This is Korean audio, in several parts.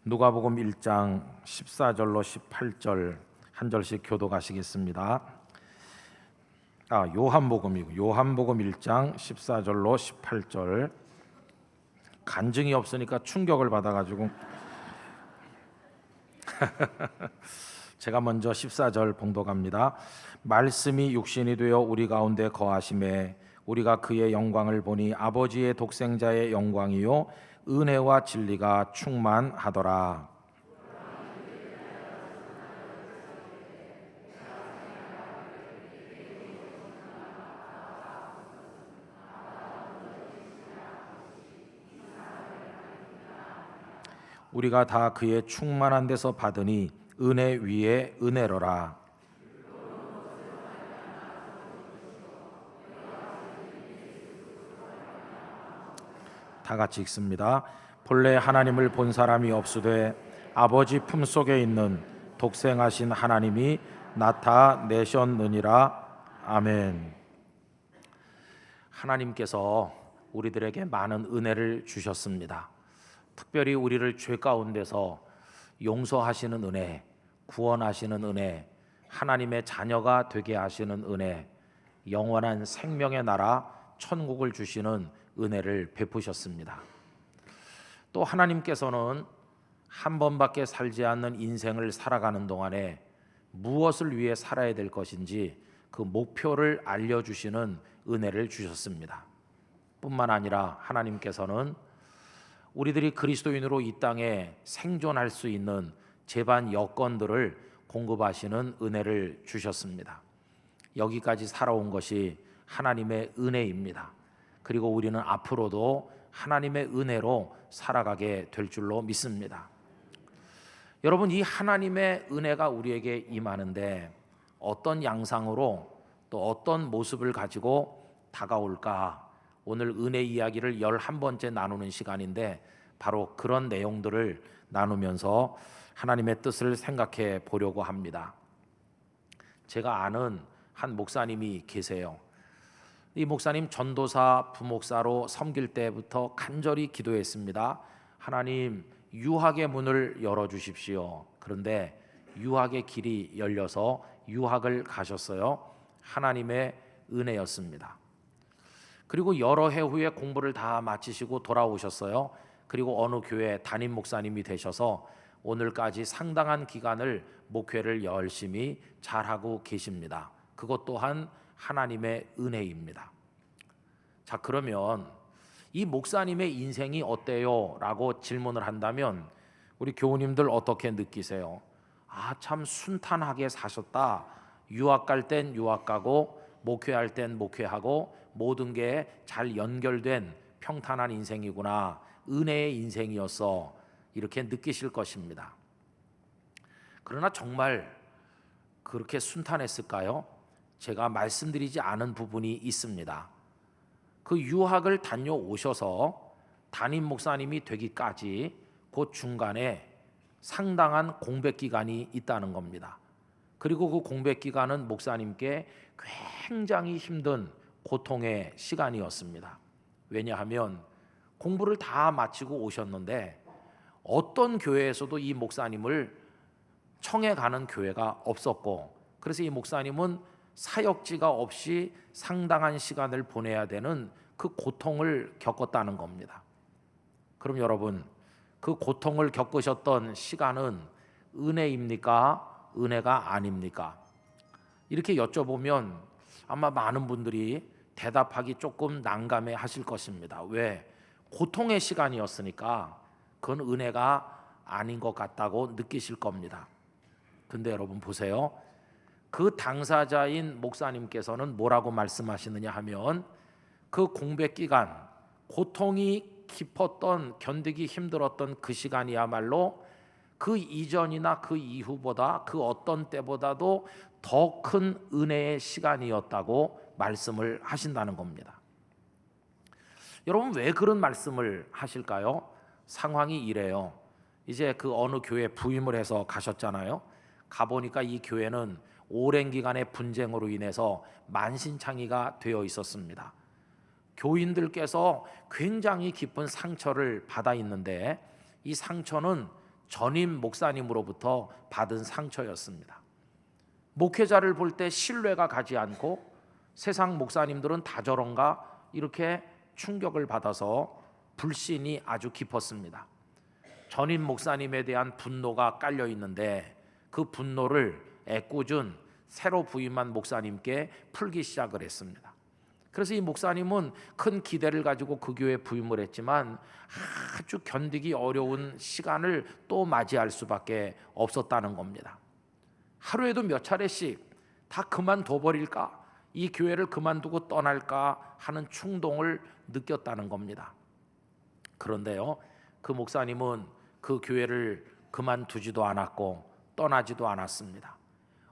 누가복음 1장 14절로 18절 한 절씩 교독하시겠습니다. 요한복음 1장 14절로 18절. 간증이 없으니까 충격을 받아가지고 제가 먼저 14절 봉독합니다. 말씀이 육신이 되어 우리 가운데 거하심에 우리가 그의 영광을 보니 아버지의 독생자의 영광이요 은혜와 진리가 충만하더라. 우리가 다 그의 충만한 데서 받으니 은혜 위에 은혜로라. 다 같이 읽습니다. 본래 하나님을 본 사람이 없으되 아버지 품속에 있는 독생하신 하나님이 나타내셨느니라. 아멘. 하나님께서 우리들에게 많은 은혜를 주셨습니다. 특별히 우리를 죄 가운데서 용서하시는 은혜, 구원하시는 은혜, 하나님의 자녀가 되게 하시는 은혜, 영원한 생명의 나라 천국을 주시는 은혜를 베푸셨습니다. 또 하나님께서는 한 번밖에 살지 않는 인생을 살아가는 동안에 무엇을 위해 살아야 될 것인지 그 목표를 알려주시는 은혜를 주셨습니다. 뿐만 아니라 하나님께서는 우리들이 그리스도인으로 이 땅에 생존할 수 있는 제반 여건들을 공급하시는 은혜를 주셨습니다. 여기까지 살아온 것이 하나님의 은혜입니다. 그리고 우리는 앞으로도 하나님의 은혜로 살아가게 될 줄로 믿습니다. 여러분, 이 하나님의 은혜가 우리에게 임하는데 어떤 양상으로 또 어떤 모습을 가지고 다가올까? 오늘 은혜 이야기를 11번째 나누는 시간인데 바로 그런 내용들을 나누면서 하나님의 뜻을 생각해 보려고 합니다. 제가 아는 한 목사님이 계세요. 이 목사님 전도사 부목사로 섬길 때부터 간절히 기도했습니다. 하나님, 유학의 문을 열어주십시오. 그런데 유학의 길이 열려서 유학을 가셨어요. 하나님의 은혜였습니다. 그리고 여러 해 후에 공부를 다 마치시고 돌아오셨어요. 그리고 어느 교회 담임 목사님이 되셔서 오늘까지 상당한 기간을 목회를 열심히 잘하고 계십니다. 그것 또한 하나님의 은혜입니다. 자, 그러면 이 목사님의 인생이 어때요? 라고 질문을 한다면 우리 교우님들 어떻게 느끼세요? 참 순탄하게 사셨다. 유학 갈 땐 유학 가고 목회할 땐 목회하고 모든 게 잘 연결된 평탄한 인생이구나. 은혜의 인생이었어. 이렇게 느끼실 것입니다. 그러나 정말 그렇게 순탄했을까요? 제가 말씀드리지 않은 부분이 있습니다. 그 유학을 다녀오셔서 담임 목사님이 되기까지 그 중간에 상당한 공백 기간이 있다는 겁니다. 그리고 그 공백 기간은 목사님께 굉장히 힘든 고통의 시간이었습니다. 왜냐하면 공부를 다 마치고 오셨는데 어떤 교회에서도 이 목사님을 청해 가는 교회가 없었고, 그래서 이 목사님은 사역지가 없이 상당한 시간을 보내야 되는 그 고통을 겪었다는 겁니다. 그럼 여러분, 그 고통을 겪으셨던 시간은 은혜입니까? 은혜가 아닙니까? 이렇게 여쭤보면 아마 많은 분들이 대답하기 조금 난감해 하실 것입니다. 왜? 고통의 시간이었으니까 그건 은혜가 아닌 것 같다고 느끼실 겁니다. 근데 여러분 보세요. 그 당사자인 목사님께서는 뭐라고 말씀하시느냐 하면 그 공백 기간, 고통이 깊었던, 견디기 힘들었던 그 시간이야말로 그 이전이나 그 이후보다 그 어떤 때보다도 더 큰 은혜의 시간이었다고 말씀을 하신다는 겁니다. 여러분, 왜 그런 말씀을 하실까요? 상황이 이래요. 이제 그 어느 교회 부임을 해서 가셨잖아요. 가보니까 이 교회는 오랜 기간의 분쟁으로 인해서 만신창이가 되어 있었습니다. 교인들께서 굉장히 깊은 상처를 받아 있는데 이 상처는 전임 목사님으로부터 받은 상처였습니다. 목회자를 볼 때 신뢰가 가지 않고 세상 목사님들은 다 저런가 이렇게 충격을 받아서 불신이 아주 깊었습니다. 전임 목사님에 대한 분노가 깔려 있는데 그 분노를 애꿎은 새로 부임한 목사님께 풀기 시작을 했습니다. 그래서 이 목사님은 큰 기대를 가지고 그 교회에 부임을 했지만 아주 견디기 어려운 시간을 또 맞이할 수밖에 없었다는 겁니다. 하루에도 몇 차례씩 다 그만둬 버릴까? 이 교회를 그만두고 떠날까 하는 충동을 느꼈다는 겁니다. 그런데요, 그 목사님은 그 교회를 그만두지도 않았고 떠나지도 않았습니다.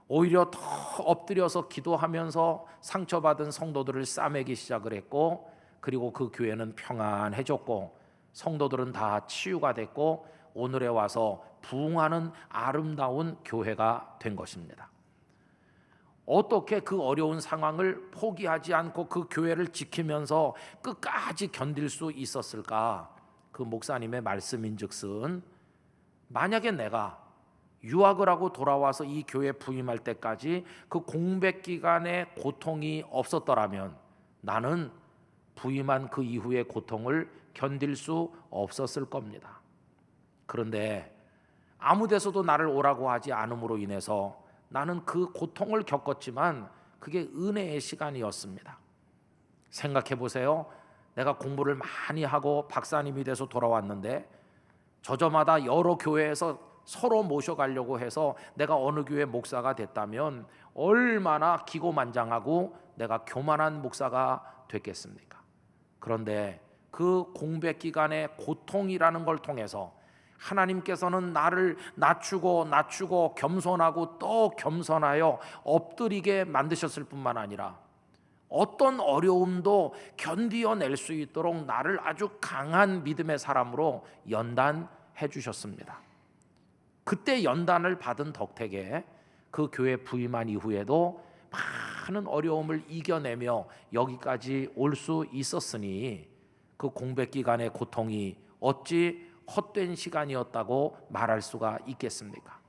오히려 더 엎드려서 기도하면서 상처받은 성도들을 싸매기 시작을 했고, 그리고 그 교회는 평안해졌고 성도들은 다 치유가 됐고 오늘에 와서 부흥하는 아름다운 교회가 된 것입니다. 어떻게 그 어려운 상황을 포기하지 않고 그 교회를 지키면서 끝까지 견딜 수 있었을까? 그 목사님의 말씀인즉슨 만약에 내가 유학을 하고 돌아와서 이 교회에 부임할 때까지 그 공백 기간의 고통이 없었더라면 나는 부임한 그 이후의 고통을 견딜 수 없었을 겁니다. 그런데 아무 데서도 나를 오라고 하지 않음으로 인해서 나는 그 고통을 겪었지만 그게 은혜의 시간이었습니다. 생각해 보세요. 내가 공부를 많이 하고 박사님이 돼서 돌아왔는데 저저마다 여러 교회에서 서로 모셔가려고 해서 내가 어느 교회 목사가 됐다면 얼마나 기고만장하고 내가 교만한 목사가 됐겠습니까? 그런데 그 공백 기간의 고통이라는 걸 통해서 하나님께서는 나를 낮추고 겸손하고 또 겸손하여 엎드리게 만드셨을 뿐만 아니라 어떤 어려움도 견디어낼 수 있도록 나를 아주 강한 믿음의 사람으로 연단해 주셨습니다. 그때 연단을 받은 덕택에 그 교회 부임한 이후에도 많은 어려움을 이겨내며 여기까지 올 수 있었으니 그 공백 기간의 고통이 어찌 헛된 시간이었다고 말할 수가 있겠습니까?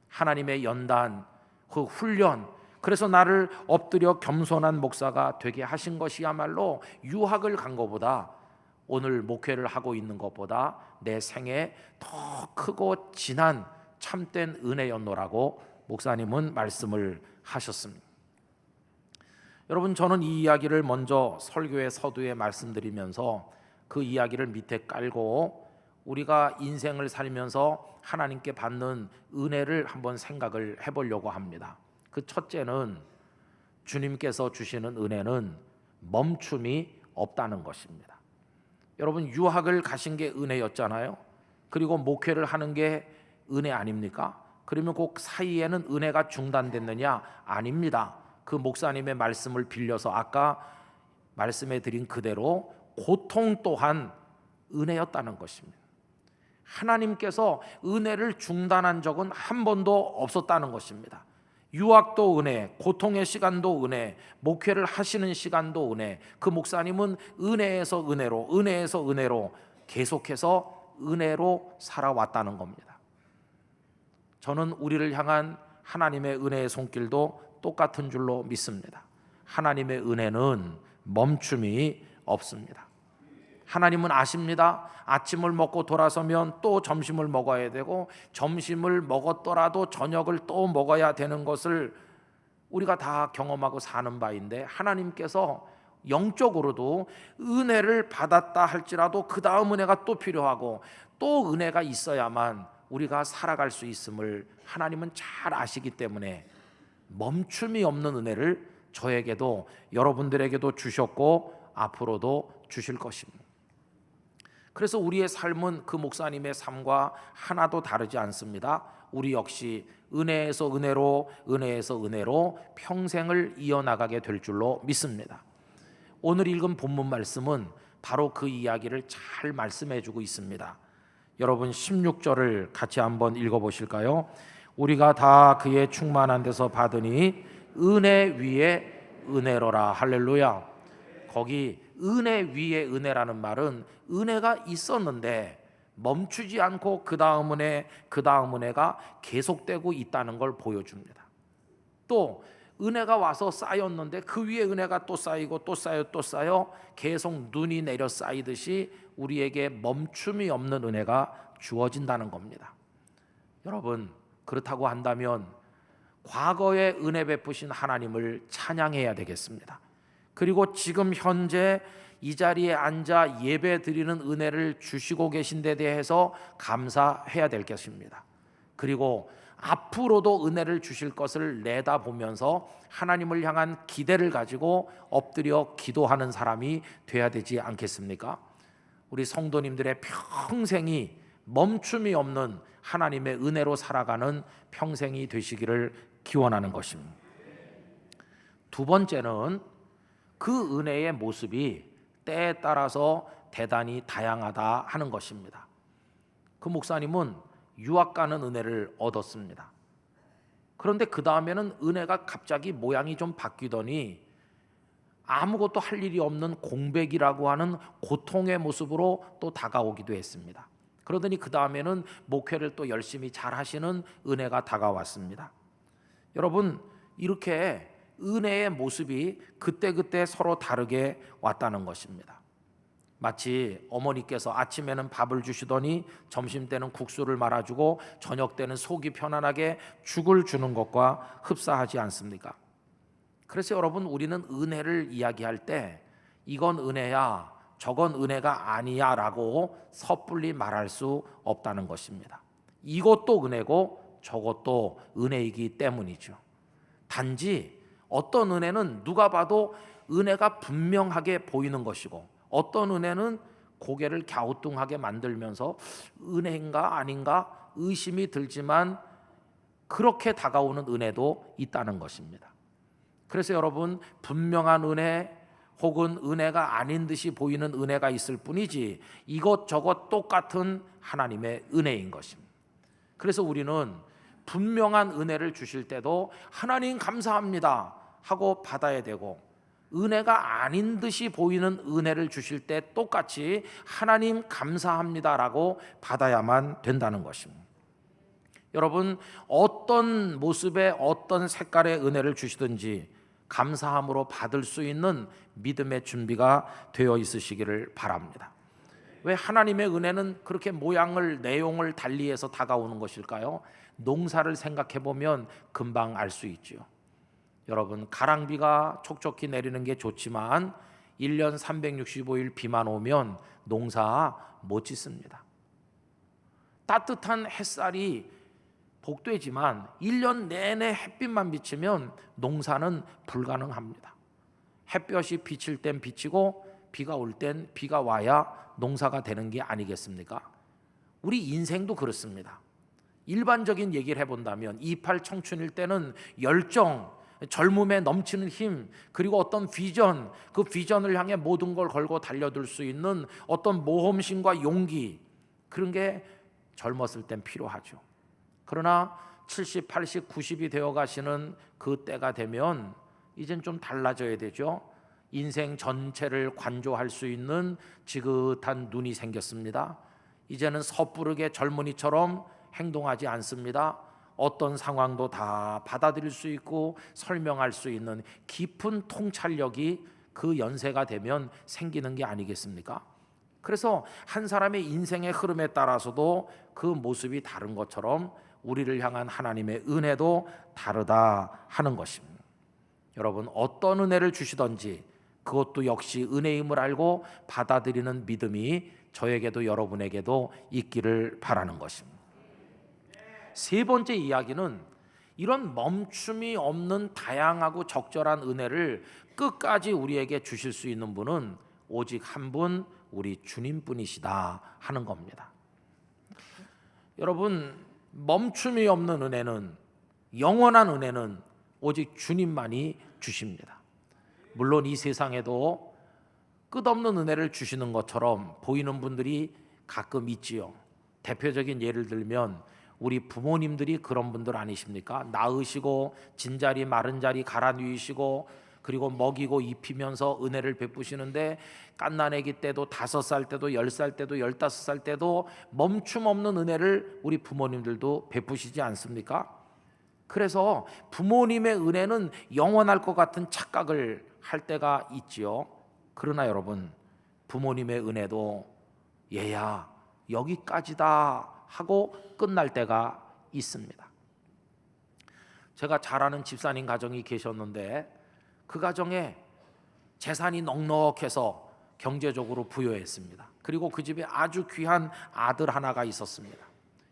하나님의 연단, 그 훈련, 그래서 나를 엎드려 겸손한 목사가 되게 하신 것이야말로 유학을 간 것보다 오늘 목회를 하고 있는 것보다 내 생에 더 크고 진한 참된 은혜였노라고 목사님은 말씀을 하셨습니다. 여러분, 저는 이 이야기를 먼저 설교의 서두에 말씀드리면서 그 이야기를 밑에 깔고 우리가 인생을 살면서 하나님께 받는 은혜를 한번 생각을 해보려고 합니다. 그 첫째는 주님께서 주시는 은혜는 멈춤이 없다는 것입니다. 여러분, 유학을 가신 게 은혜였잖아요. 그리고 목회를 하는 게 은혜 아닙니까? 그러면 그 사이에는 은혜가 중단됐느냐? 아닙니다. 그 목사님의 말씀을 빌려서 아까 말씀해 드린 그대로 고통 또한 은혜였다는 것입니다. 하나님께서 은혜를 중단한 적은 한 번도 없었다는 것입니다. 유학도 은혜, 고통의 시간도 은혜, 목회를 하시는 시간도 은혜. 그 목사님은 은혜에서 은혜로 계속해서 은혜로 살아왔다는 겁니다. 저는 우리를 향한 하나님의 은혜의 손길도 똑같은 줄로 믿습니다. 하나님의 은혜는 멈춤이 없습니다. 하나님은 아십니다. 아침을 먹고 돌아서면 또 점심을 먹어야 되고 점심을 먹었더라도 저녁을 또 먹어야 되는 것을 우리가 다 경험하고 사는 바인데 하나님께서 영적으로도 은혜를 받았다 할지라도 그 다음 은혜가 또 필요하고 또 은혜가 있어야만 우리가 살아갈 수 있음을 하나님은 잘 아시기 때문에 멈춤이 없는 은혜를 저에게도 여러분들에게도 주셨고 앞으로도 주실 것입니다. 그래서 우리의 삶은 그 목사님의 삶과 하나도 다르지 않습니다. 우리 역시 은혜에서 은혜로 평생을 이어나가게 될 줄로 믿습니다. 오늘 읽은 본문 말씀은 바로 그 이야기를 잘 말씀해 주고 있습니다. 여러분 16절을 같이 한번 읽어보실까요? 우리가 다 그의 충만한 데서 받으니 은혜 위에 은혜로라. 할렐루야. 거기 은혜 위에 은혜라는 말은 은혜가 있었는데 멈추지 않고 그 다음 은혜, 그 다음 은혜가 계속되고 있다는 걸 보여줍니다. 또 은혜가 와서 쌓였는데 그 위에 은혜가 또 쌓이고 또 쌓여 또 쌓여 계속 눈이 내려 쌓이듯이 우리에게 멈춤이 없는 은혜가 주어진다는 겁니다. 여러분, 그렇다고 한다면 과거에 은혜 베푸신 하나님을 찬양해야 되겠습니다. 그리고 지금 현재 이 자리에 앉아 예배 드리는 은혜를 주시고 계신 데 대해서 감사해야 될 것입니다. 그리고 앞으로도 은혜를 주실 것을 내다보면서 하나님을 향한 기대를 가지고 엎드려 기도하는 사람이 돼야 되지 않겠습니까? 우리 성도님들의 평생이 멈춤이 없는 하나님의 은혜로 살아가는 평생이 되시기를 기원하는 것입니다. 두 번째는 그 은혜의 모습이 때에 따라서 대단히 다양하다 하는 것입니다. 그 목사님은 유학 가는 은혜를 얻었습니다. 그런데 그 다음에는 은혜가 갑자기 모양이 좀 바뀌더니 아무것도 할 일이 없는 공백이라고 하는 고통의 모습으로 또 다가오기도 했습니다. 그러더니 그 다음에는 목회를 또 열심히 잘 하시는 은혜가 다가왔습니다. 여러분, 이렇게 은혜의 모습이 그때그때 서로 다르게 왔다는 것입니다. 마치 어머니께서 아침에는 밥을 주시더니 점심 때는 국수를 말아주고 저녁 때는 속이 편안하게 죽을 주는 것과 흡사하지 않습니까? 그래서 여러분, 우리는 은혜를 이야기할 때 이건 은혜야, 저건 은혜가 아니야 라고 섣불리 말할 수 없다는 것입니다. 이것도 은혜고 저것도 은혜이기 때문이죠. 단지 어떤 은혜는 누가 봐도 은혜가 분명하게 보이는 것이고 어떤 은혜는 고개를 갸우뚱하게 만들면서 은혜인가 아닌가 의심이 들지만 그렇게 다가오는 은혜도 있다는 것입니다. 그래서 여러분, 분명한 은혜 혹은 은혜가 아닌 듯이 보이는 은혜가 있을 뿐이지 이것저것 똑같은 하나님의 은혜인 것입니다. 그래서 우리는 분명한 은혜를 주실 때도 하나님 감사합니다 하고 받아야 되고, 은혜가 아닌 듯이 보이는 은혜를 주실 때 똑같이 하나님 감사합니다라고 받아야만 된다는 것입니다. 여러분, 어떤 모습의 어떤 색깔의 은혜를 주시든지 감사함으로 받을 수 있는 믿음의 준비가 되어 있으시기를 바랍니다. 왜 하나님의 은혜는 그렇게 모양을, 내용을 달리해서 다가오는 것일까요? 농사를 생각해 보면 금방 알 수 있죠. 여러분, 가랑비가 촉촉히 내리는 게 좋지만 1년 365일 비만 오면 농사 못 짓습니다. 따뜻한 햇살이 복되지만 1년 내내 햇빛만 비치면 농사는 불가능합니다. 햇볕이 비칠 땐 비치고 비가 올 땐 비가 와야 농사가 되는 게 아니겠습니까? 우리 인생도 그렇습니다. 일반적인 얘기를 해본다면 28 청춘일 때는 열정, 젊음에 넘치는 힘, 그리고 어떤 비전, 그 비전을 향해 모든 걸 걸고 달려들 수 있는 어떤 모험심과 용기, 그런 게 젊었을 땐 필요하죠. 그러나 70, 80, 90이 되어 가시는 그 때가 되면 이젠 좀 달라져야 되죠. 인생 전체를 관조할 수 있는 지긋한 눈이 생겼습니다. 이제는 섣부르게 젊은이처럼 행동하지 않습니다. 어떤 상황도 다 받아들일 수 있고 설명할 수 있는 깊은 통찰력이 그 연세가 되면 생기는 게 아니겠습니까? 그래서 한 사람의 인생의 흐름에 따라서도 그 모습이 다른 것처럼 우리를 향한 하나님의 은혜도 다르다 하는 것입니다. 여러분, 어떤 은혜를 주시든지 그것도 역시 은혜임을 알고 받아들이는 믿음이 저에게도 여러분에게도 있기를 바라는 것입니다. 세 번째 이야기는 이런 멈춤이 없는 다양하고 적절한 은혜를 끝까지 우리에게 주실 수 있는 분은 오직 한 분, 우리 주님뿐이시다 하는 겁니다. 여러분, 멈춤이 없는 은혜는, 영원한 은혜는 오직 주님만이 주십니다. 물론 이 세상에도 끝없는 은혜를 주시는 것처럼 보이는 분들이 가끔 있지요. 대표적인 예를 들면 우리 부모님들이 그런 분들 아니십니까? 낳으시고 진자리 마른 자리 갈아 누이시고 그리고 먹이고 입히면서 은혜를 베푸시는데 갓난아기 때도 5살 때도 10살 때도 15살 때도 멈춤 없는 은혜를 우리 부모님들도 베푸시지 않습니까? 그래서 부모님의 은혜는 영원할 것 같은 착각을 할 때가 있지요. 그러나 여러분, 부모님의 은혜도 얘야 여기까지다 하고 끝날 때가 있습니다. 제가 잘 아는 집사님 가정이 계셨는데 그 가정에 재산이 넉넉해서 경제적으로 부유했습니다. 그리고 그 집에 아주 귀한 아들 하나가 있었습니다.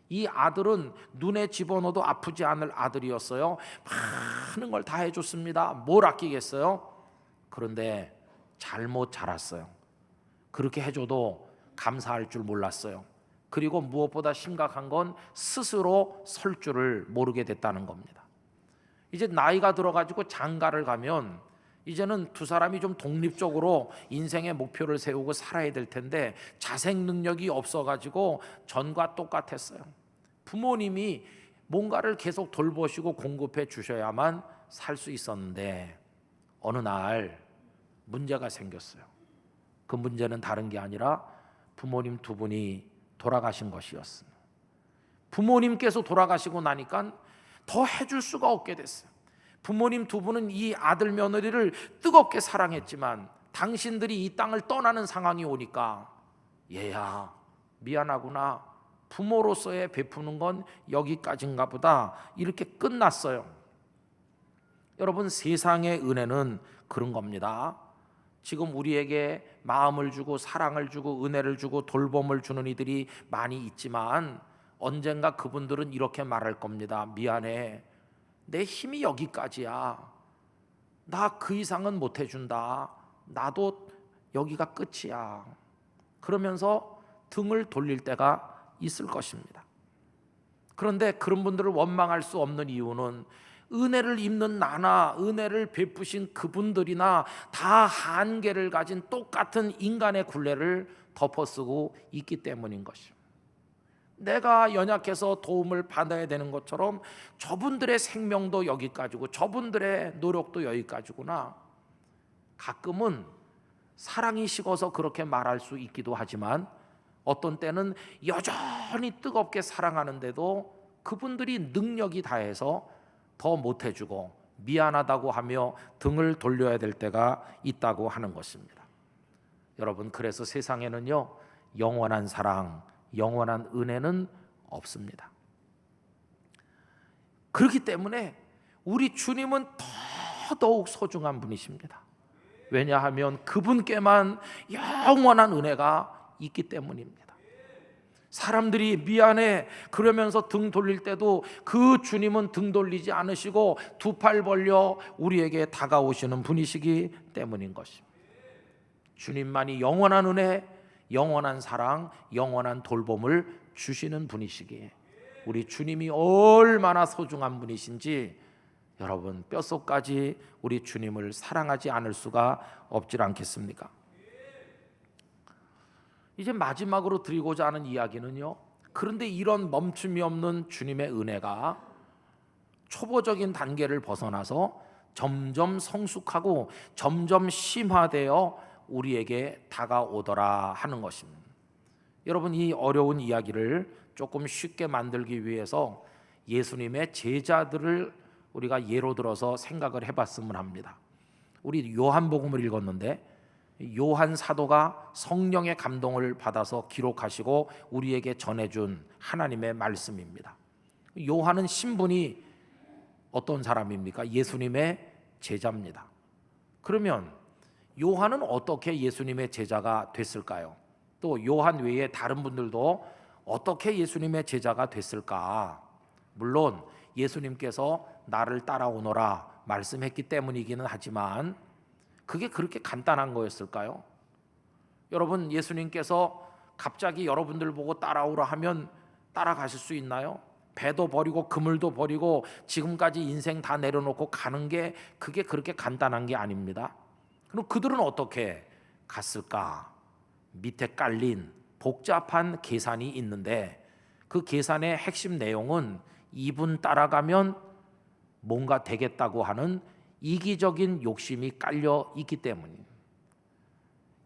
이 아들은 눈에 집어넣어도 아프지 않을 아들이었어요. 많은 걸 다 해줬습니다. 뭘 아끼겠어요? 그런데 잘못 자랐어요. 그렇게 해줘도 감사할 줄 몰랐어요. 그리고 무엇보다 심각한 건 스스로 설 줄을 모르게 됐다는 겁니다. 이제 나이가 들어가지고 장가를 가면 이제는 두 사람이 좀 독립적으로 인생의 목표를 세우고 살아야 될 텐데 자생 능력이 없어가지고 전과 똑같았어요. 부모님이 뭔가를 계속 돌보시고 공급해 주셔야만 살 수 있었는데 어느 날 문제가 생겼어요. 그 문제는 다른 게 아니라 부모님 두 분이 돌아가신 것이었습니다. 부모님께서 돌아가시고 나니까 더 해줄 수가 없게 됐어요. 부모님 두 분은 이 아들 며느리를 뜨겁게 사랑했지만 당신들이 이 땅을 떠나는 상황이 오니까 얘야 미안하구나, 부모로서의 베푸는 건 여기까지인가 보다, 이렇게 끝났어요. 여러분, 세상의 은혜는 그런 겁니다. 지금 우리에게 마음을 주고 사랑을 주고 은혜를 주고 돌봄을 주는 이들이 많이 있지만 언젠가 그분들은 이렇게 말할 겁니다. 미안해, 내 힘이 여기까지야, 나 그 이상은 못 해준다, 나도 여기가 끝이야, 그러면서 등을 돌릴 때가 있을 것입니다. 그런데 그런 분들을 원망할 수 없는 이유는 은혜를 입는 나나 은혜를 베푸신 그분들이나 다 한계를 가진 똑같은 인간의 굴레를 덮어쓰고 있기 때문인 것입니다. 내가 연약해서 도움을 받아야 되는 것처럼 저분들의 생명도 여기까지고 저분들의 노력도 여기까지구나. 가끔은 사랑이 식어서 그렇게 말할 수 있기도 하지만 어떤 때는 여전히 뜨겁게 사랑하는데도 그분들이 능력이 다해서 더 못해주고 미안하다고 하며 등을 돌려야 될 때가 있다고 하는 것입니다. 여러분, 그래서 세상에는요 영원한 사랑, 영원한 은혜는 없습니다. 그렇기 때문에 우리 주님은 더더욱 소중한 분이십니다. 왜냐하면 그분께만 영원한 은혜가 있기 때문입니다. 사람들이 미안해 그러면서 등 돌릴 때도 그 주님은 등 돌리지 않으시고 두 팔 벌려 우리에게 다가오시는 분이시기 때문인 것입니다. 주님만이 영원한 은혜, 영원한 사랑, 영원한 돌봄을 주시는 분이시기에 우리 주님이 얼마나 소중한 분이신지 여러분 뼛속까지 우리 주님을 사랑하지 않을 수가 없지 않겠습니까? 이제 마지막으로 드리고자 하는 이야기는요, 그런데 이런 멈춤이 없는 주님의 은혜가 초보적인 단계를 벗어나서 점점 성숙하고 점점 심화되어 우리에게 다가오더라 하는 것입니다. 여러분, 이 어려운 이야기를 조금 쉽게 만들기 위해서 예수님의 제자들을 우리가 예로 들어서 생각을 해봤으면 합니다. 우리 요한복음을 읽었는데 요한 사도가 성령의 감동을 받아서 기록하시고 우리에게 전해준 하나님의 말씀입니다. 요한은 신분이 어떤 사람입니까? 예수님의 제자입니다. 그러면 요한은 어떻게 예수님의 제자가 됐을까요? 또 요한 외에 다른 분들도 어떻게 예수님의 제자가 됐을까? 물론 예수님께서 나를 따라오너라 말씀했기 때문이기는 하지만 그게 그렇게 간단한 거였을까요? 여러분, 예수님께서 갑자기 여러분들 보고 따라오라 하면 따라가실 수 있나요? 배도 버리고 그물도 버리고 지금까지 인생 다 내려놓고 가는 게 그게 그렇게 간단한 게 아닙니다. 그럼 그들은 어떻게 갔을까? 밑에 깔린 복잡한 계산이 있는데 그 계산의 핵심 내용은 이분 따라가면 뭔가 되겠다고 하는 이기적인 욕심이 깔려 있기 때문입니다.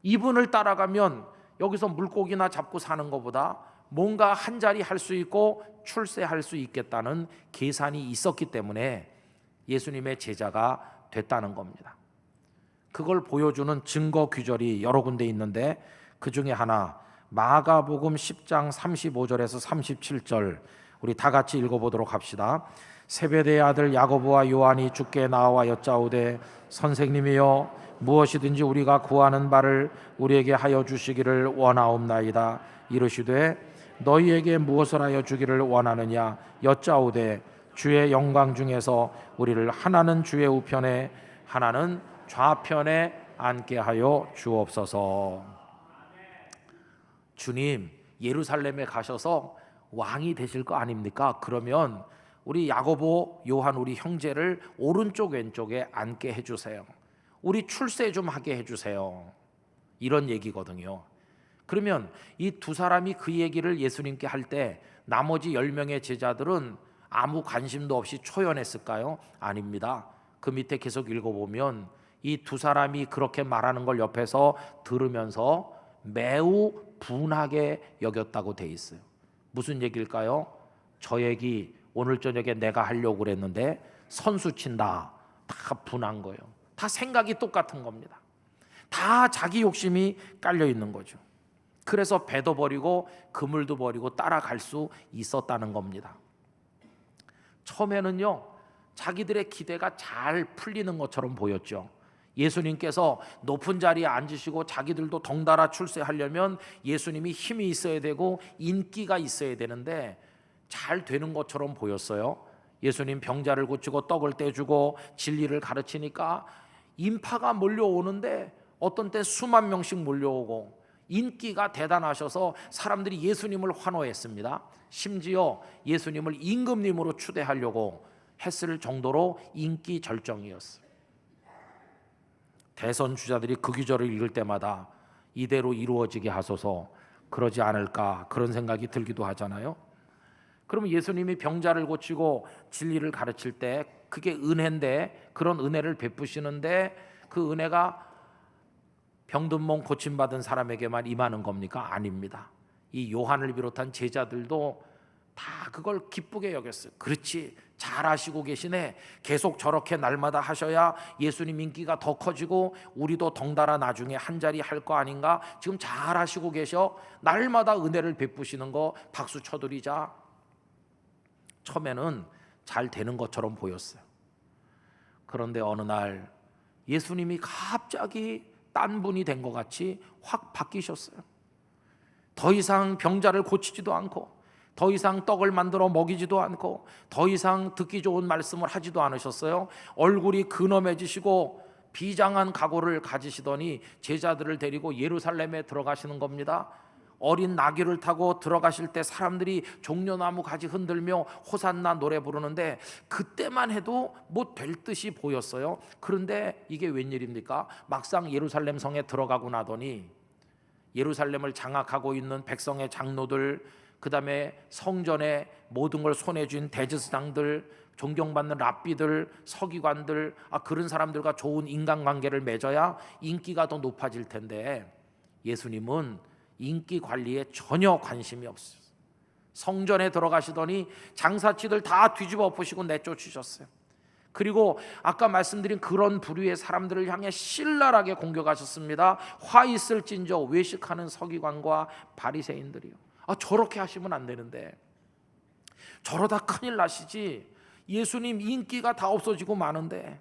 이분을 따라가면 여기서 물고기나 잡고 사는 것보다 뭔가 한 자리 할 수 있고 출세할 수 있겠다는 계산이 있었기 때문에 예수님의 제자가 됐다는 겁니다. 그걸 보여주는 증거 구절이 여러 군데 있는데 그 중에 하나, 마가복음 10장 35절에서 37절 우리 다 같이 읽어보도록 합시다. 세베대의 아들 야고보와 요한이 주께 나와 여짜오되 선생님이여 무엇이든지 우리가 구하는 바를 우리에게 하여 주시기를 원하옵나이다. 이르시되 너희에게 무엇을 하여 주기를 원하느냐 여짜오되 주의 영광 중에서 우리를 하나는 주의 우편에 하나는 좌편에 앉게 하여 주옵소서. 주님 예루살렘에 가셔서 왕이 되실 거 아닙니까? 그러면 우리 야고보, 요한 우리 형제를 오른쪽 왼쪽에 앉게 해주세요. 우리 출세 좀 하게 해주세요. 이런 얘기거든요. 그러면 이 두 사람이 그 얘기를 예수님께 할 때 나머지 10명의 제자들은 아무 관심도 없이 초연했을까요? 아닙니다. 그 밑에 계속 읽어보면 이 두 사람이 그렇게 말하는 걸 옆에서 들으면서 매우 분하게 여겼다고 돼 있어요. 무슨 얘기일까요? 저 얘기 오늘 저녁에 내가 하려고 그랬는데 선수 친다. 다 분한 거예요. 다 생각이 똑같은 겁니다. 다 자기 욕심이 깔려 있는 거죠. 그래서 배도 버리고 그물도 버리고 따라갈 수 있었다는 겁니다. 처음에는요, 자기들의 기대가 잘 풀리는 것처럼 보였죠. 예수님께서 높은 자리에 앉으시고 자기들도 덩달아 출세하려면 예수님이 힘이 있어야 되고 인기가 있어야 되는데 잘 되는 것처럼 보였어요. 예수님 병자를 고치고 떡을 떼주고 진리를 가르치니까 인파가 몰려오는데 어떤 때 수만 명씩 몰려오고 인기가 대단하셔서 사람들이 예수님을 환호했습니다. 심지어 예수님을 임금님으로 추대하려고 했을 정도로 인기 절정이었어요. 대선 주자들이 그 기절을 읽을 때마다 이대로 이루어지게 하소서, 그러지 않을까 그런 생각이 들기도 하잖아요. 그러면 예수님이 병자를 고치고 진리를 가르칠 때 그게 은혜인데, 그런 은혜를 베푸시는데 그 은혜가 병든 몸 고침받은 사람에게만 임하는 겁니까? 아닙니다. 이 요한을 비롯한 제자들도 다 그걸 기쁘게 여겼어요. 그렇지, 잘하시고 계시네. 계속 저렇게 날마다 하셔야 예수님 인기가 더 커지고 우리도 덩달아 나중에 한 자리 할 거 아닌가. 지금 잘하시고 계셔. 날마다 은혜를 베푸시는 거 박수 쳐드리자. 처음에는 잘 되는 것처럼 보였어요. 그런데 어느 날 예수님이 갑자기 딴 분이 된 것 같이 확 바뀌셨어요. 더 이상 병자를 고치지도 않고, 더 이상 떡을 만들어 먹이지도 않고, 더 이상 듣기 좋은 말씀을 하지도 않으셨어요. 얼굴이 근엄해지시고 비장한 각오를 가지시더니 제자들을 데리고 예루살렘에 들어가시는 겁니다. 어린 나귀를 타고 들어가실 때 사람들이 종려나무 가지 흔들며 호산나 노래 부르는데 그때만 해도 뭐 될 듯이 보였어요. 그런데 이게 웬일입니까? 막상 예루살렘 성에 들어가고 나더니 예루살렘을 장악하고 있는 백성의 장로들, 그 다음에 성전에 모든 걸 손에 쥔 대제사장들, 존경받는 랍비들, 서기관들, 그런 사람들과 좋은 인간관계를 맺어야 인기가 더 높아질 텐데 예수님은 인기 관리에 전혀 관심이 없어요. 성전에 들어가시더니 장사치들 다 뒤집어 엎으시고 내쫓으셨어요. 그리고 아까 말씀드린 그런 부류의 사람들을 향해 신랄하게 공격하셨습니다. 화 있을진저 외식하는 서기관과 바리새인들이요. 저렇게 하시면 안 되는데, 저러다 큰일 나시지. 예수님 인기가 다 없어지고 마는데.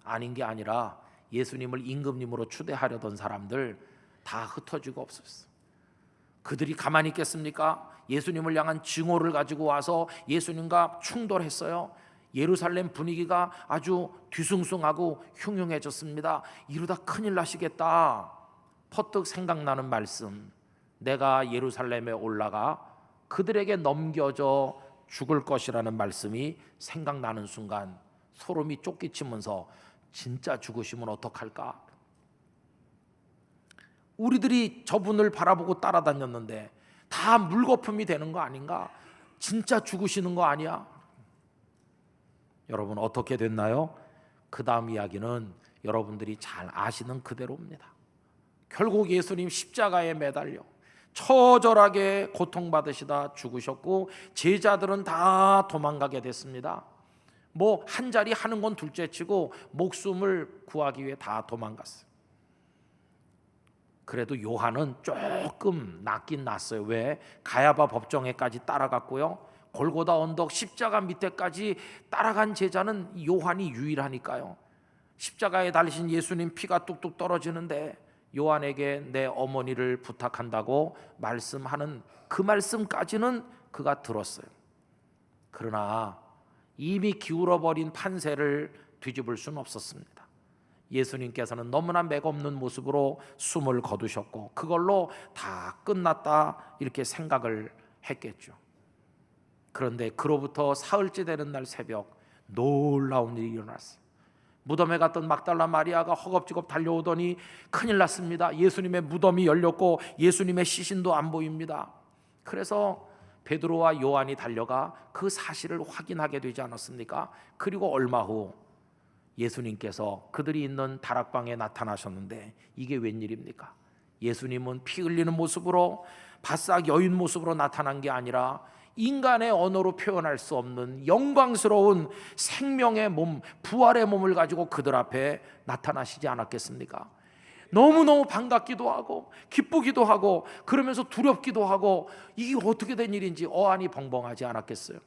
아닌 게 아니라 예수님을 임금님으로 추대하려던 사람들 다 흩어지고 없었어요. 그들이 가만히 있겠습니까? 예수님을 향한 증오를 가지고 와서 예수님과 충돌했어요. 예루살렘 분위기가 아주 뒤숭숭하고 흉흉해졌습니다. 이러다 큰일 나시겠다. 퍼뜩 생각나는 말씀, 내가 예루살렘에 올라가 그들에게 넘겨져 죽을 것이라는 말씀이 생각나는 순간 소름이 쫓기치면서 진짜 죽으시면 어떡할까? 우리들이 저분을 바라보고 따라다녔는데 다 물거품이 되는 거 아닌가? 진짜 죽으시는 거 아니야? 여러분 어떻게 됐나요? 그 다음 이야기는 여러분들이 잘 아시는 그대로입니다. 결국 예수님 십자가에 매달려 처절하게 고통받으시다 죽으셨고 제자들은 다 도망가게 됐습니다. 뭐 한 자리 하는 건 둘째치고 목숨을 구하기 위해 다 도망갔어요. 그래도 요한은 조금 낫긴 낫어요. 왜? 가야바 법정에까지 따라갔고요, 골고다 언덕 십자가 밑에까지 따라간 제자는 요한이 유일하니까요. 십자가에 달리신 예수님 피가 뚝뚝 떨어지는데 요한에게 내 어머니를 부탁한다고 말씀하는 그 말씀까지는 그가 들었어요. 그러나 이미 기울어버린 판세를 뒤집을 수는 없었습니다. 예수님께서는 너무나 맥없는 모습으로 숨을 거두셨고 그걸로 다 끝났다 이렇게 생각을 했겠죠. 그런데 그로부터 사흘째 되는 날 새벽 놀라운 일이 일어났어요. 무덤에 갔던 막달라 마리아가 허겁지겁 달려오더니 큰일 났습니다. 예수님의 무덤이 열렸고 예수님의 시신도 안 보입니다. 그래서 베드로와 요한이 달려가 그 사실을 확인하게 되지 않았습니까? 그리고 얼마 후 예수님께서 그들이 있는 다락방에 나타나셨는데 이게 웬일입니까? 예수님은 피 흘리는 모습으로 바싹 여인 모습으로 나타난 게 아니라 인간의 언어로 표현할 수 없는 영광스러운 생명의 몸, 부활의 몸을 가지고 그들 앞에 나타나시지 않았겠습니까? 너무너무 반갑기도 하고 기쁘기도 하고 그러면서 두렵기도 하고 이게 어떻게 된 일인지 어안이 벙벙하지 않았겠어요?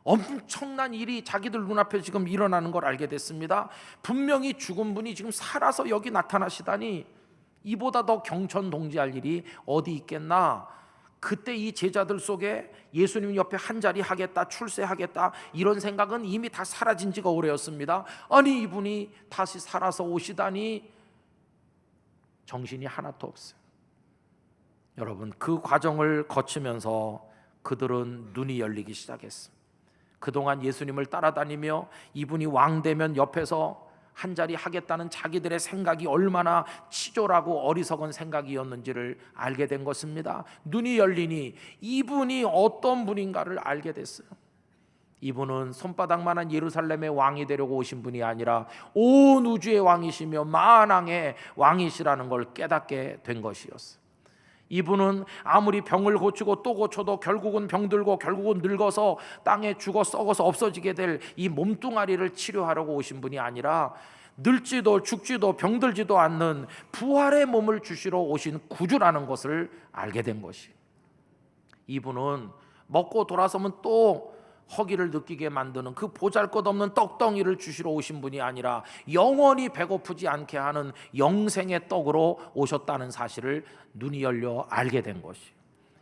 엄청난 일이 자기들 눈앞에 지금 일어나는 걸 알게 됐습니다. 분명히 죽은 분이 지금 살아서 여기 나타나시다니 이보다 더 경천동지할 일이 어디 있겠나. 그때 이 제자들 속에 예수님 옆에 한 자리 하겠다, 출세하겠다 이런 생각은 이미 다 사라진 지가 오래였습니다. 아니 이분이 다시 살아서 오시다니 정신이 하나도 없어요. 여러분, 그 과정을 거치면서 그들은 눈이 열리기 시작했습니다. 그동안 예수님을 따라다니며 이분이 왕 되면 옆에서 한 자리 하겠다는 자기들의 생각이 얼마나 치졸하고 어리석은 생각이었는지를 알게 된 것입니다. 눈이 열리니 이분이 어떤 분인가를 알게 됐어요. 이분은 손바닥만한 예루살렘의 왕이 되려고 오신 분이 아니라 온 우주의 왕이시며 만왕의 왕이시라는 걸 깨닫게 된 것이었어요. 이분은 아무리 병을 고치고 또 고쳐도 결국은 병들고 결국은 늙어서 땅에 죽어 썩어서 없어지게 될 이 몸뚱아리를 치료하려고 오신 분이 아니라 늙지도 죽지도 병들지도 않는 부활의 몸을 주시러 오신 구주라는 것을 알게 된 것이. 이분은 먹고 돌아서면 또 허기를 느끼게 만드는 그 보잘것없는 떡덩이를 주시러 오신 분이 아니라 영원히 배고프지 않게 하는 영생의 떡으로 오셨다는 사실을 눈이 열려 알게 된 것이.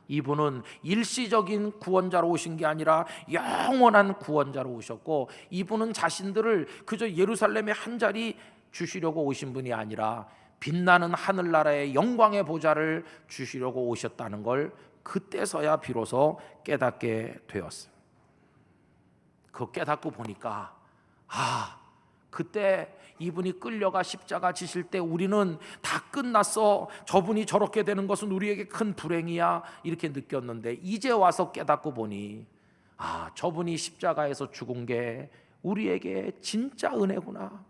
이분은 일시적인 구원자로 오신 게 아니라 영원한 구원자로 오셨고 이분은 자신들을 그저 예루살렘의 한 자리 주시려고 오신 분이 아니라 빛나는 하늘나라의 영광의 보좌를 주시려고 오셨다는 걸 그때서야 비로소 깨닫게 되었어요. 그거 깨닫고 보니까 그때 이분이 끌려가 십자가 지실 때 우리는 다 끝났어, 저분이 저렇게 되는 것은 우리에게 큰 불행이야 이렇게 느꼈는데 이제 와서 깨닫고 보니 저분이 십자가에서 죽은 게 우리에게 진짜 은혜구나.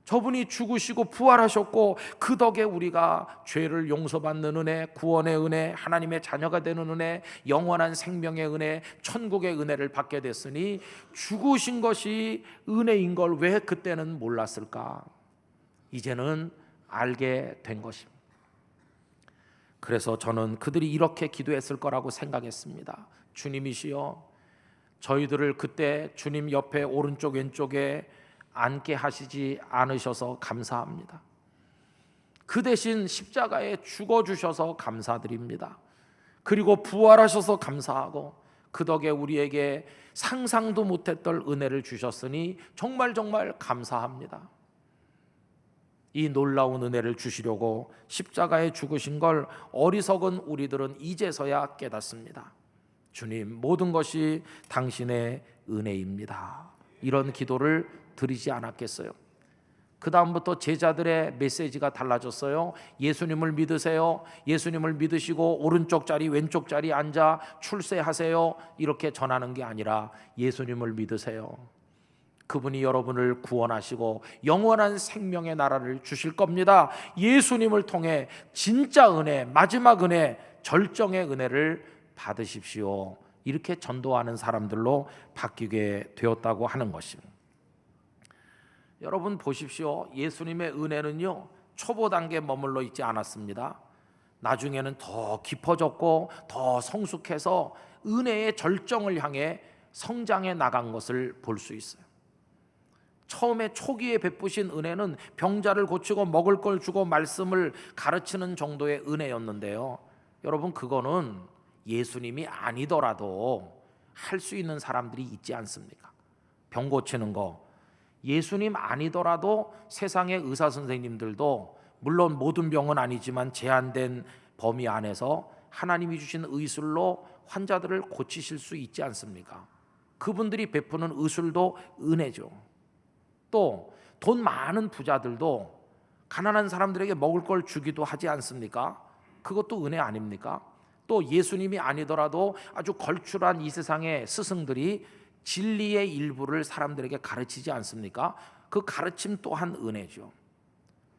저분이 죽으시고 부활하셨고 그 덕에 우리가 죄를 용서받는 은혜, 구원의 은혜, 하나님의 자녀가 되는 은혜, 영원한 생명의 은혜, 천국의 은혜를 받게 됐으니 죽으신 것이 은혜인 걸 왜 그때는 몰랐을까? 이제는 알게 된 것입니다. 그래서 저는 그들이 이렇게 기도했을 거라고 생각했습니다. 주님이시여, 저희들을 그때 주님 옆에 오른쪽 왼쪽에 앉게 하시지 않으셔서 감사합니다. 그 대신 십자가에 죽어주셔서 감사드립니다. 그리고 부활하셔서 감사하고 그 덕에 우리에게 상상도 못했던 은혜를 주셨으니 정말 정말 감사합니다. 이 놀라운 은혜를 주시려고 십자가에 죽으신 걸 어리석은 우리들은 이제서야 깨닫습니다. 주님, 모든 것이 당신의 은혜입니다. 이런 기도를 드리지 않았겠어요? 그 다음부터 제자들의 메시지가 달라졌어요. 예수님을 믿으세요. 예수님을 믿으시고 오른쪽 자리 왼쪽 자리 앉아 출세하세요. 이렇게 전하는 게 아니라 예수님을 믿으세요. 그분이 여러분을 구원하시고 영원한 생명의 나라를 주실 겁니다. 예수님을 통해 진짜 은혜, 마지막 은혜, 절정의 은혜를 받으십시오. 이렇게 전도하는 사람들로 바뀌게 되었다고 하는 것입니다. 여러분 보십시오. 예수님의 은혜는요, 초보 단계에 머물러 있지 않았습니다. 나중에는 더 깊어졌고 더 성숙해서 은혜의 절정을 향해 성장해 나간 것을 볼 수 있어요. 처음에 초기에 베푸신 은혜는 병자를 고치고 먹을 걸 주고 말씀을 가르치는 정도의 은혜였는데요, 여러분 그거는 예수님이 아니더라도 할 수 있는 사람들이 있지 않습니까? 병 고치는 거 예수님 아니더라도 세상의 의사 선생님들도 물론 모든 병은 아니지만 제한된 범위 안에서 하나님이 주신 의술로 환자들을 고치실 수 있지 않습니까? 그분들이 베푸는 의술도 은혜죠. 또 돈 많은 부자들도 가난한 사람들에게 먹을 걸 주기도 하지 않습니까? 그것도 은혜 아닙니까? 또 예수님이 아니더라도 아주 걸출한 이 세상의 스승들이 진리의 일부를 사람들에게 가르치지 않습니까? 그 가르침 또한 은혜죠.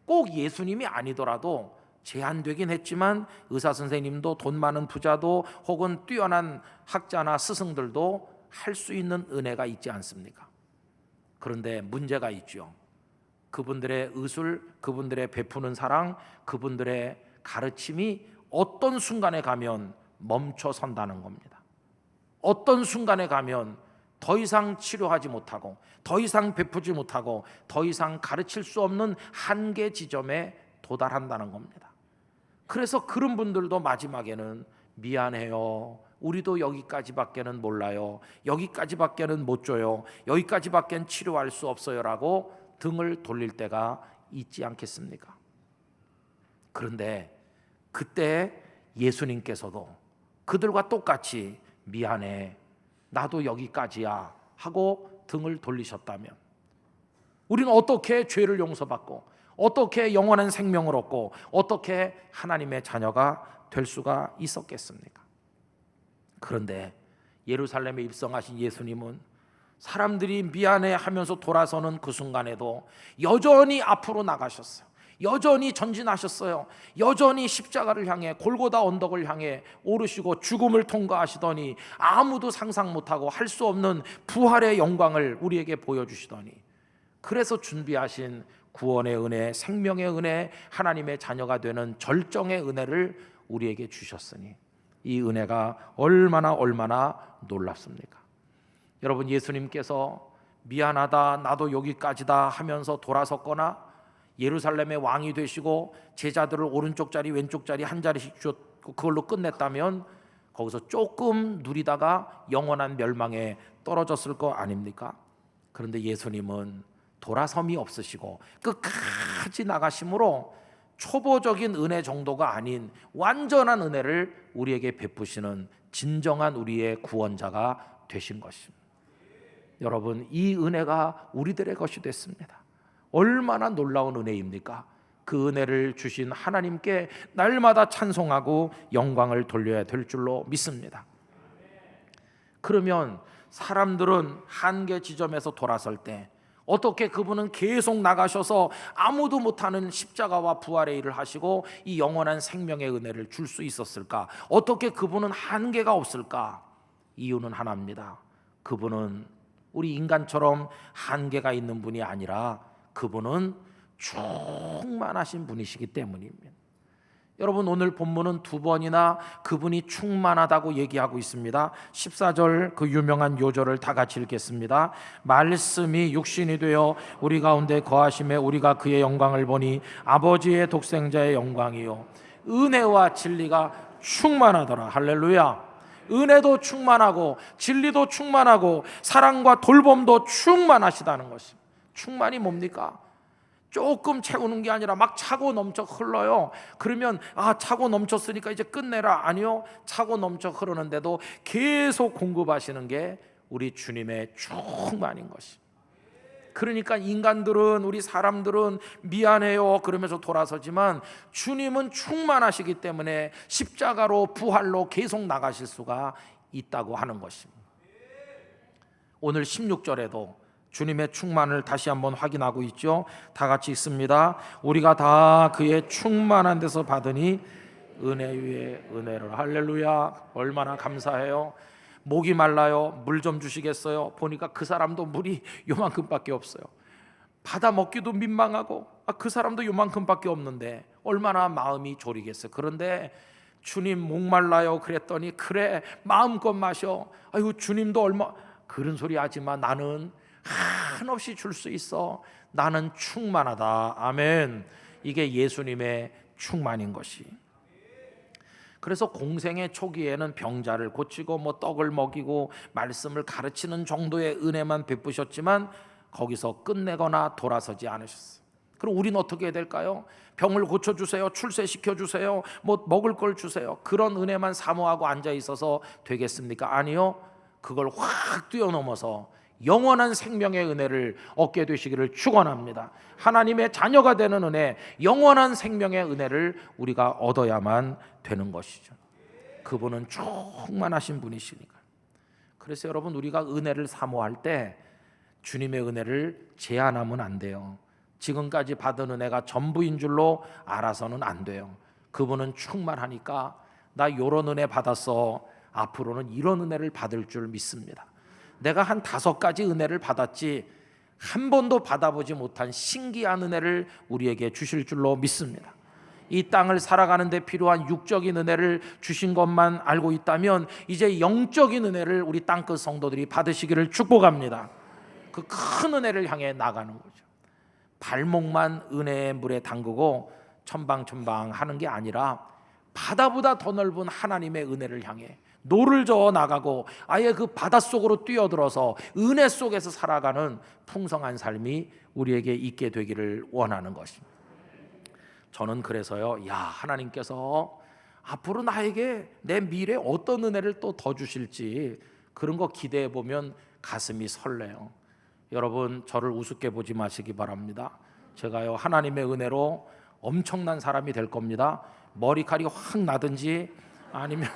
꼭 예수님이 아니더라도 제한되긴 했지만 의사 선생님도 돈 많은 부자도 혹은 뛰어난 학자나 스승들도 할 수 있는 은혜가 있지 않습니까? 그런데 문제가 있죠. 그분들의 의술, 그분들의 베푸는 사랑, 그분들의 가르침이 어떤 순간에 가면 멈춰 선다는 겁니다. 어떤 순간에 가면 더 이상 치료하지 못하고 더 이상 베푸지 못하고 더 이상 가르칠 수 없는 한계 지점에 도달한다는 겁니다. 그래서 그런 분들도 마지막에는 미안해요, 우리도 여기까지밖에는 몰라요, 여기까지밖에는 못 줘요, 여기까지밖엔 치료할 수 없어요 라고 등을 돌릴 때가 있지 않겠습니까? 그런데 그때 예수님께서도 그들과 똑같이 미안해, 나도 여기까지야 하고 등을 돌리셨다면 우리는 어떻게 죄를 용서받고 어떻게 영원한 생명을 얻고 어떻게 하나님의 자녀가 될 수가 있었겠습니까? 그런데 예루살렘에 입성하신 예수님은 사람들이 미안해 하면서 돌아서는 그 순간에도 여전히 앞으로 나가셨어요. 여전히 전진하셨어요. 여전히 십자가를 향해 골고다 언덕을 향해 오르시고 죽음을 통과하시더니 아무도 상상 못하고 할 수 없는 부활의 영광을 우리에게 보여주시더니 그래서 준비하신 구원의 은혜, 생명의 은혜, 하나님의 자녀가 되는 절정의 은혜를 우리에게 주셨으니 이 은혜가 얼마나 놀랍습니까? 여러분 예수님께서 미안하다, 나도 여기까지다 하면서 돌아섰거나 예루살렘의 왕이 되시고 제자들을 오른쪽 자리 왼쪽 자리 한 자리씩 주었고 그걸로 끝냈다면 거기서 조금 누리다가 영원한 멸망에 떨어졌을 거 아닙니까? 그런데 예수님은 돌아섬이 없으시고 끝까지 나가심으로 초보적인 은혜 정도가 아닌 완전한 은혜를 우리에게 베푸시는 진정한 우리의 구원자가 되신 것입니다. 여러분 이 은혜가 우리들의 것이 됐습니다. 얼마나 놀라운 은혜입니까? 그 은혜를 주신 하나님께 날마다 찬송하고 영광을 돌려야 될 줄로 믿습니다. 그러면 사람들은 한계 지점에서 돌아설 때 어떻게 그분은 계속 나가셔서 아무도 못하는 십자가와 부활의 일을 하시고 이 영원한 생명의 은혜를 줄 수 있었을까? 어떻게 그분은 한계가 없을까? 이유는 하나입니다. 그분은 우리 인간처럼 한계가 있는 분이 아니라 그분은 충만하신 분이시기 때문입니다. 여러분 오늘 본문은 두 번이나 그분이 충만하다고 얘기하고 있습니다. 14절 그 유명한 요절을 다 같이 읽겠습니다. 말씀이 육신이 되어 우리 가운데 거하심에 우리가 그의 영광을 보니 아버지의 독생자의 영광이요 은혜와 진리가 충만하더라. 할렐루야. 은혜도 충만하고 진리도 충만하고 사랑과 돌봄도 충만하시다는 것입니다. 충만이 뭡니까? 조금 채우는 게 아니라 막 차고 넘쳐 흘러요. 그러면 차고 넘쳤으니까 이제 끝내라. 아니요, 차고 넘쳐 흐르는데도 계속 공급하시는 게 우리 주님의 충만인 것입니다. 그러니까 인간들은, 우리 사람들은 미안해요 그러면서 돌아서지만 주님은 충만하시기 때문에 십자가로 부활로 계속 나가실 수가 있다고 하는 것입니다. 오늘 16절에도 주님의 충만을 다시 한번 확인하고 있죠. 다 같이 읽습니다. 우리가 다 그의 충만한 데서 받으니 은혜 위에 은혜를. 할렐루야. 얼마나 감사해요. 목이 말라요. 물 좀 주시겠어요? 보니까 그 사람도 물이 요만큼밖에 없어요. 받아 먹기도 민망하고 그 사람도 요만큼밖에 없는데 얼마나 마음이 졸이겠어요. 그런데 주님 목말라요 그랬더니 그래 마음껏 마셔. 아이고 주님도 얼마 그런 소리 하지만 나는 한없이 줄 수 있어. 나는 충만하다. 아멘. 이게 예수님의 충만인 것이. 그래서 공생의 초기에는 병자를 고치고 떡을 먹이고 말씀을 가르치는 정도의 은혜만 베푸셨지만 거기서 끝내거나 돌아서지 않으셨어요. 그럼 우리는 어떻게 해야 될까요? 병을 고쳐주세요, 출세시켜주세요, 먹을 걸 주세요. 그런 은혜만 사모하고 앉아있어서 되겠습니까? 아니요. 그걸 확 뛰어넘어서 영원한 생명의 은혜를 얻게 되시기를 축원합니다. 하나님의 자녀가 되는 은혜, 영원한 생명의 은혜를 우리가 얻어야만 되는 것이죠. 그분은 충만하신 분이시니까. 그래서 여러분, 우리가 은혜를 사모할 때 주님의 은혜를 제한하면 안 돼요. 지금까지 받은 은혜가 전부인 줄로 알아서는 안 돼요. 그분은 충만하니까 나 이런 은혜 받았어, 앞으로는 이런 은혜를 받을 줄 믿습니다. 내가 한 5가지 은혜를 받았지 한 번도 받아보지 못한 신기한 은혜를 우리에게 주실 줄로 믿습니다. 이 땅을 살아가는 데 필요한 육적인 은혜를 주신 것만 알고 있다면 이제 영적인 은혜를 우리 땅끝 성도들이 받으시기를 축복합니다. 그 큰 은혜를 향해 나가는 거죠. 발목만 은혜의 물에 담그고 첨방첨방 하는 게 아니라 바다보다 더 넓은 하나님의 은혜를 향해 노를 저어 나가고 아예 그 바닷속으로 뛰어들어서 은혜 속에서 살아가는 풍성한 삶이 우리에게 있게 되기를 원하는 것입니다. 저는 그래서요, 하나님께서 앞으로 나에게 내 미래에 어떤 은혜를 또 더 주실지 그런 거 기대해 보면 가슴이 설레요. 여러분, 저를 우습게 보지 마시기 바랍니다. 제가요, 하나님의 은혜로 엄청난 사람이 될 겁니다. 머리칼이 확 나든지 아니면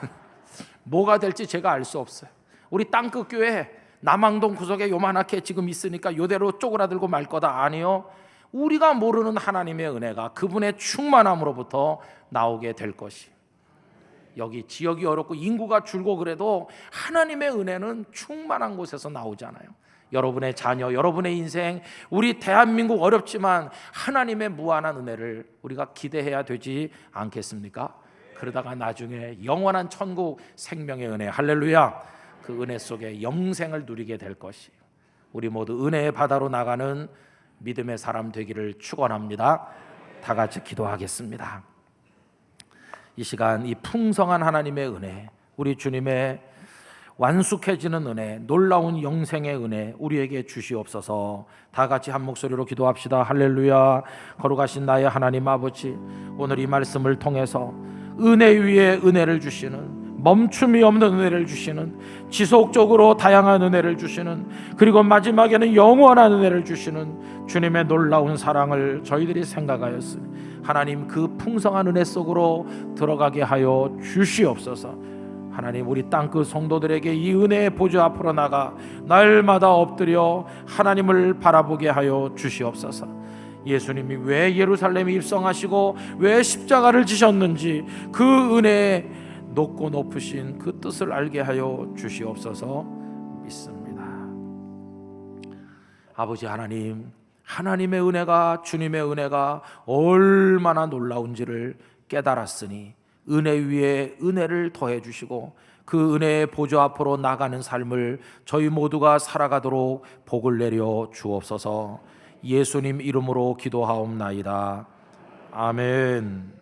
뭐가 될지 제가 알 수 없어요. 우리 땅끝 교회 남항동 구석에 요만하게 지금 있으니까 요대로 쪼그라들고 말 거다. 아니요. 우리가 모르는 하나님의 은혜가 그분의 충만함으로부터 나오게 될 것이. 여기 지역이 어렵고 인구가 줄고 그래도 하나님의 은혜는 충만한 곳에서 나오잖아요. 여러분의 자녀, 여러분의 인생, 우리 대한민국 어렵지만 하나님의 무한한 은혜를 우리가 기대해야 되지 않겠습니까? 그러다가 나중에 영원한 천국 생명의 은혜, 할렐루야, 그 은혜 속에 영생을 누리게 될 것이. 우리 모두 은혜의 바다로 나가는 믿음의 사람 되기를 축원합니다. 다 같이 기도하겠습니다. 이 시간 이 풍성한 하나님의 은혜, 우리 주님의 완숙해지는 은혜, 놀라운 영생의 은혜 우리에게 주시옵소서. 다 같이 한 목소리로 기도합시다. 할렐루야. 거룩하신 나의 하나님 아버지, 오늘 이 말씀을 통해서 은혜 위에 은혜를 주시는, 멈춤이 없는 은혜를 주시는, 지속적으로 다양한 은혜를 주시는, 그리고 마지막에는 영원한 은혜를 주시는 주님의 놀라운 사랑을 저희들이 생각하였으니 하나님, 그 풍성한 은혜 속으로 들어가게 하여 주시옵소서. 하나님, 우리 땅끝 성도들에게 이 은혜의 보좌 앞으로 나가 날마다 엎드려 하나님을 바라보게 하여 주시옵소서. 예수님이 왜 예루살렘에 입성하시고 왜 십자가를 지셨는지 그 은혜의 높고 높으신 그 뜻을 알게 하여 주시옵소서 믿습니다. 아버지 하나님, 하나님의 은혜가, 주님의 은혜가 얼마나 놀라운지를 깨달았으니 은혜 위에 은혜를 더해 주시고 그 은혜의 보좌 앞으로 나가는 삶을 저희 모두가 살아가도록 복을 내려 주옵소서. 예수님 이름으로 기도하옵나이다. 아멘.